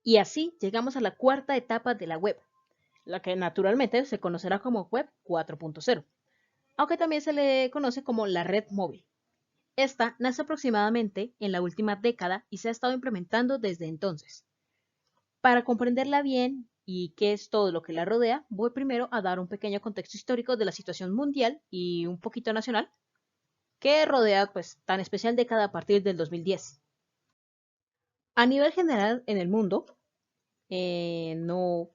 Y así llegamos a la cuarta etapa de la web, la que naturalmente se conocerá como Web 4.0, aunque también se le conoce como la red móvil. Esta nace aproximadamente en la última década y se ha estado implementando desde entonces. Para comprenderla bien y qué es todo lo que la rodea, voy primero a dar un pequeño contexto histórico de la situación mundial y un poquito nacional que rodea pues tan especial década a partir del 2010. A nivel general en el mundo, no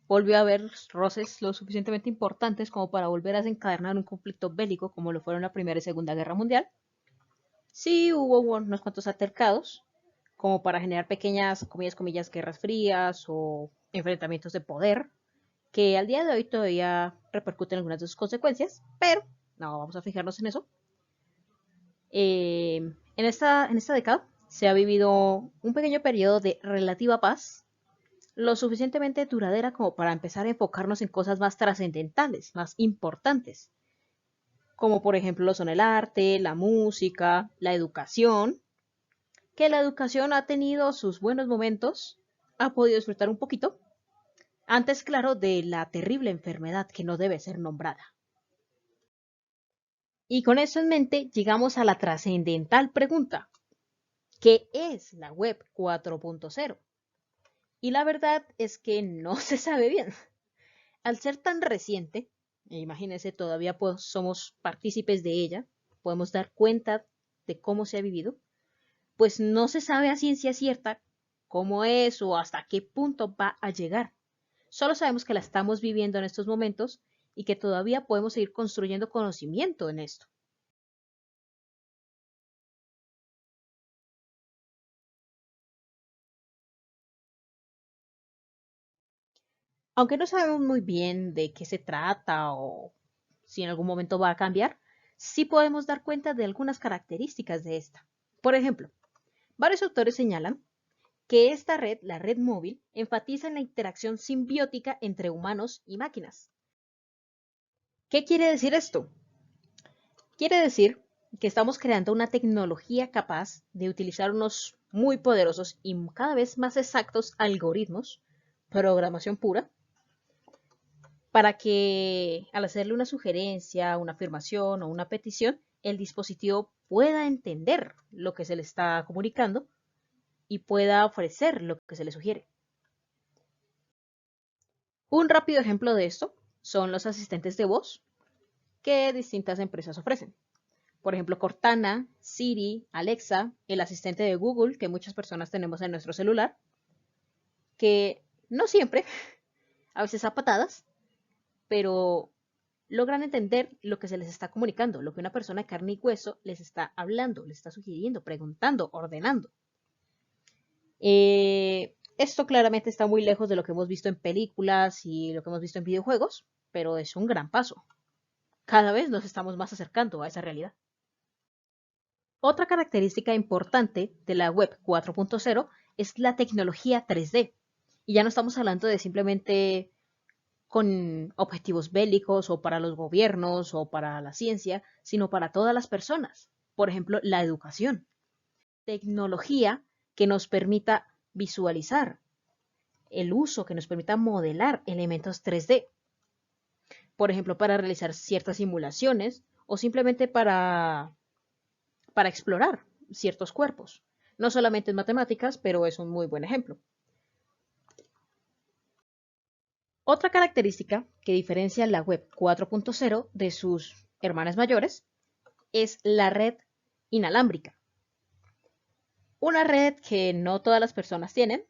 volvió a haber roces lo suficientemente importantes como para volver a desencadenar un conflicto bélico como lo fueron la Primera y Segunda Guerra Mundial. Sí hubo unos cuantos altercados, como para generar pequeñas, comillas, guerras frías o enfrentamientos de poder, que al día de hoy todavía repercuten algunas de sus consecuencias, pero no vamos a fijarnos en eso. En esta década se ha vivido un pequeño periodo de relativa paz, lo suficientemente duradera como para empezar a enfocarnos en cosas más trascendentales, más importantes, como por ejemplo lo son el arte, la música, la educación, que la educación ha tenido sus buenos momentos, ha podido disfrutar un poquito, antes claro de la terrible enfermedad que no debe ser nombrada. Y con eso en mente llegamos a la trascendental pregunta, ¿qué es la web 4.0? Y la verdad es que no se sabe bien. Al ser tan reciente, imagínense, todavía pues, somos partícipes de ella, podemos dar cuenta de cómo se ha vivido, pues no se sabe a ciencia cierta cómo es o hasta qué punto va a llegar. Solo sabemos que la estamos viviendo en estos momentos y que todavía podemos seguir construyendo conocimiento en esto. Aunque no sabemos muy bien de qué se trata o si en algún momento va a cambiar, sí podemos dar cuenta de algunas características de esta. Por ejemplo, varios autores señalan que esta red, la red móvil, enfatiza en la interacción simbiótica entre humanos y máquinas. ¿Qué quiere decir esto? Quiere decir que estamos creando una tecnología capaz de utilizar unos muy poderosos y cada vez más exactos algoritmos, programación pura, para que al hacerle una sugerencia, una afirmación o una petición, el dispositivo pueda entender lo que se le está comunicando y pueda ofrecer lo que se le sugiere. Un rápido ejemplo de esto son los asistentes de voz que distintas empresas ofrecen. Por ejemplo, Cortana, Siri, Alexa, el asistente de Google que muchas personas tenemos en nuestro celular, que no siempre, a veces a patadas, pero logran entender lo que se les está comunicando, lo que una persona de carne y hueso les está hablando, les está sugiriendo, preguntando, ordenando. Esto claramente está muy lejos de lo que hemos visto en películas y lo que hemos visto en videojuegos, pero es un gran paso. Cada vez nos estamos más acercando a esa realidad. Otra característica importante de la web 4.0 es la tecnología 3D. Y ya no estamos hablando de simplemente con objetivos bélicos o para los gobiernos o para la ciencia, sino para todas las personas. Por ejemplo, la educación. Tecnología que nos permita visualizar, el uso que nos permita modelar elementos 3D. Por ejemplo, para realizar ciertas simulaciones o simplemente para explorar ciertos cuerpos. No solamente en matemáticas, pero es un muy buen ejemplo. Otra característica que diferencia la web 4.0 de sus hermanas mayores es la red inalámbrica. Una red que no todas las personas tienen,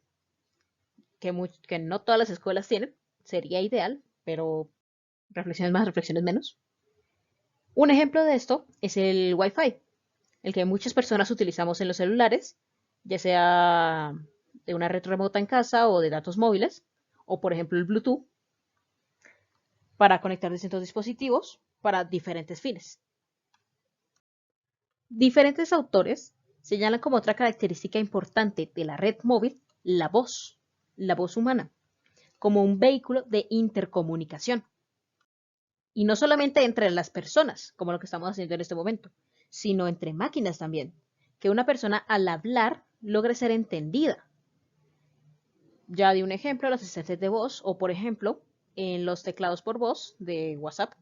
que no todas las escuelas tienen, sería ideal, pero reflexiones más, reflexiones menos. Un ejemplo de esto es el Wi-Fi, el que muchas personas utilizamos en los celulares, ya sea de una red remota en casa o de datos móviles, o por ejemplo el Bluetooth, para conectar distintos dispositivos para diferentes fines. Diferentes autores señalan como otra característica importante de la red móvil la voz humana, como un vehículo de intercomunicación. Y no solamente entre las personas, como lo que estamos haciendo en este momento, sino entre máquinas también. Que una persona al hablar logre ser entendida. Ya di un ejemplo, los asistentes de voz o, por ejemplo, en los teclados por voz de WhatsApp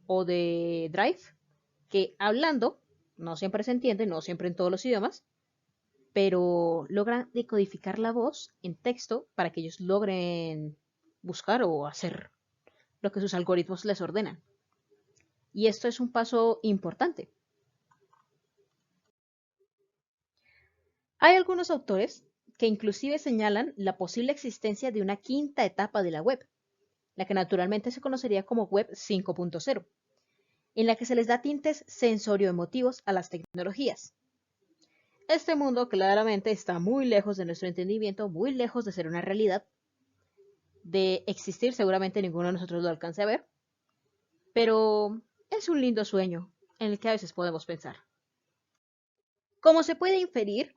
o de Drive, que hablando no siempre se entiende, no siempre en todos los idiomas, pero logran decodificar la voz en texto para que ellos logren buscar o hacer lo que sus algoritmos les ordenan. Y esto es un paso importante. Hay algunos autores que inclusive señalan la posible existencia de una quinta etapa de la web, la que naturalmente se conocería como Web 5.0, en la que se les da tintes sensorio-emotivos a las tecnologías. Este mundo claramente está muy lejos de nuestro entendimiento, muy lejos de ser una realidad, de existir, seguramente ninguno de nosotros lo alcance a ver, pero es un lindo sueño en el que a veces podemos pensar. Como se puede inferir,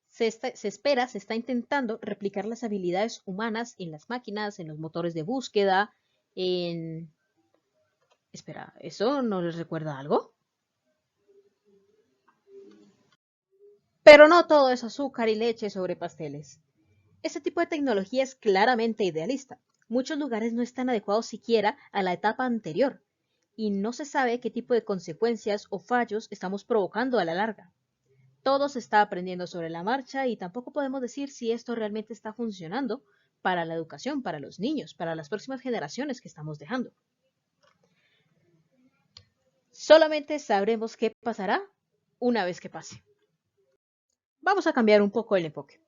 se está intentando replicar las habilidades humanas en las máquinas, en los motores de búsqueda, en... Espera, ¿eso no les recuerda algo? Pero no todo es azúcar y leche sobre pasteles. Este tipo de tecnología es claramente idealista. Muchos lugares no están adecuados siquiera a la etapa anterior y no se sabe qué tipo de consecuencias o fallos estamos provocando a la larga. Todo se está aprendiendo sobre la marcha y tampoco podemos decir si esto realmente está funcionando para la educación, para los niños, para las próximas generaciones que estamos dejando. Solamente sabremos qué pasará una vez que pase. Vamos a cambiar un poco el enfoque.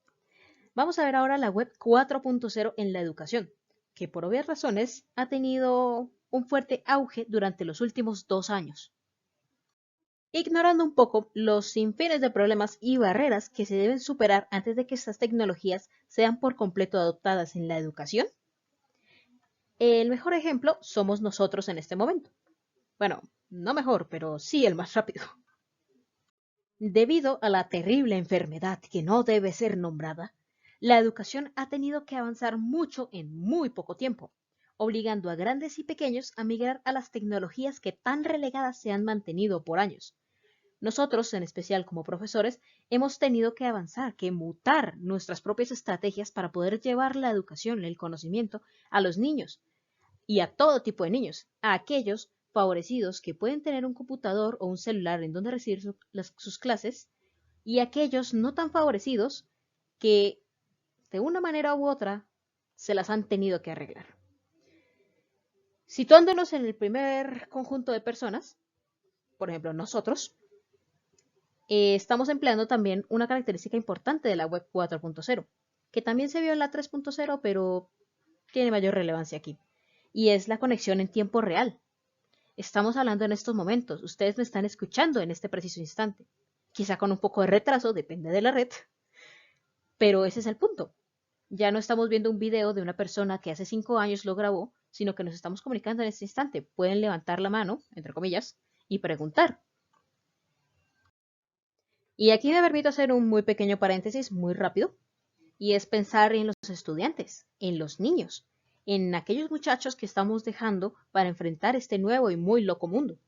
Vamos a ver ahora la web 4.0 en la educación, que por obvias razones ha tenido un fuerte auge durante los últimos 2 años. Ignorando un poco los sinfines de problemas y barreras que se deben superar antes de que estas tecnologías sean por completo adoptadas en la educación, el mejor ejemplo somos nosotros en este momento. Bueno, no mejor, pero sí el más rápido. Debido a la terrible enfermedad que no debe ser nombrada, la educación ha tenido que avanzar mucho en muy poco tiempo, obligando a grandes y pequeños a migrar a las tecnologías que tan relegadas se han mantenido por años. Nosotros, en especial como profesores, hemos tenido que avanzar, que mutar nuestras propias estrategias para poder llevar la educación, el conocimiento a los niños y a todo tipo de niños, a aquellos favorecidos que pueden tener un computador o un celular en donde recibir sus clases y a aquellos no tan favorecidos que de una manera u otra se las han tenido que arreglar. Situándonos en el primer conjunto de personas, por ejemplo nosotros, estamos empleando también una característica importante de la web 4.0, que también se vio en la 3.0, pero tiene mayor relevancia aquí, y es la conexión en tiempo real. Estamos hablando en estos momentos, ustedes me están escuchando en este preciso instante, quizá con un poco de retraso, depende de la red, pero ese es el punto. Ya no estamos viendo un video de una persona que hace 5 años lo grabó, sino que nos estamos comunicando en este instante. Pueden levantar la mano, entre comillas, y preguntar. Y aquí me permito hacer un muy pequeño paréntesis, muy rápido, y es pensar en los estudiantes, en los niños, en aquellos muchachos que estamos dejando para enfrentar este nuevo y muy loco mundo.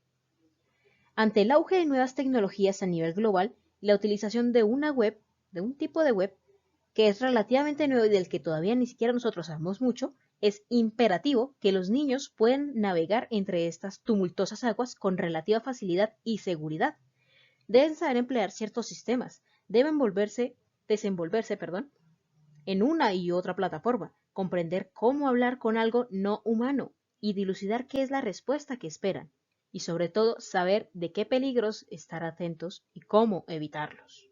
Ante el auge de nuevas tecnologías a nivel global, la utilización de una web, de un tipo de web, que es relativamente nuevo y del que todavía ni siquiera nosotros sabemos mucho, es imperativo que los niños puedan navegar entre estas tumultuosas aguas con relativa facilidad y seguridad. Deben saber emplear ciertos sistemas, deben desenvolverse, en una y otra plataforma, comprender cómo hablar con algo no humano y dilucidar qué es la respuesta que esperan, y sobre todo saber de qué peligros estar atentos y cómo evitarlos.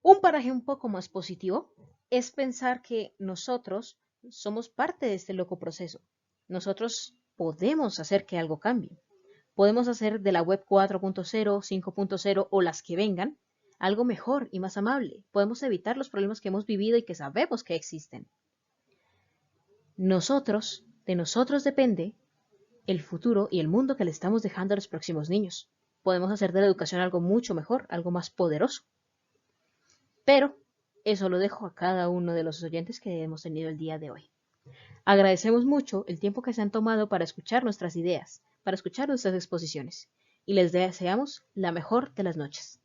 Un paraje un poco más positivo es pensar que nosotros somos parte de este loco proceso. Nosotros podemos hacer que algo cambie. Podemos hacer de la web 4.0, 5.0 o las que vengan algo mejor y más amable. Podemos evitar los problemas que hemos vivido y que sabemos que existen. De nosotros depende el futuro y el mundo que le estamos dejando a los próximos niños. Podemos hacer de la educación algo mucho mejor, algo más poderoso. Pero eso lo dejo a cada uno de los oyentes que hemos tenido el día de hoy. Agradecemos mucho el tiempo que se han tomado para escuchar nuestras ideas, para escuchar nuestras exposiciones, y les deseamos la mejor de las noches.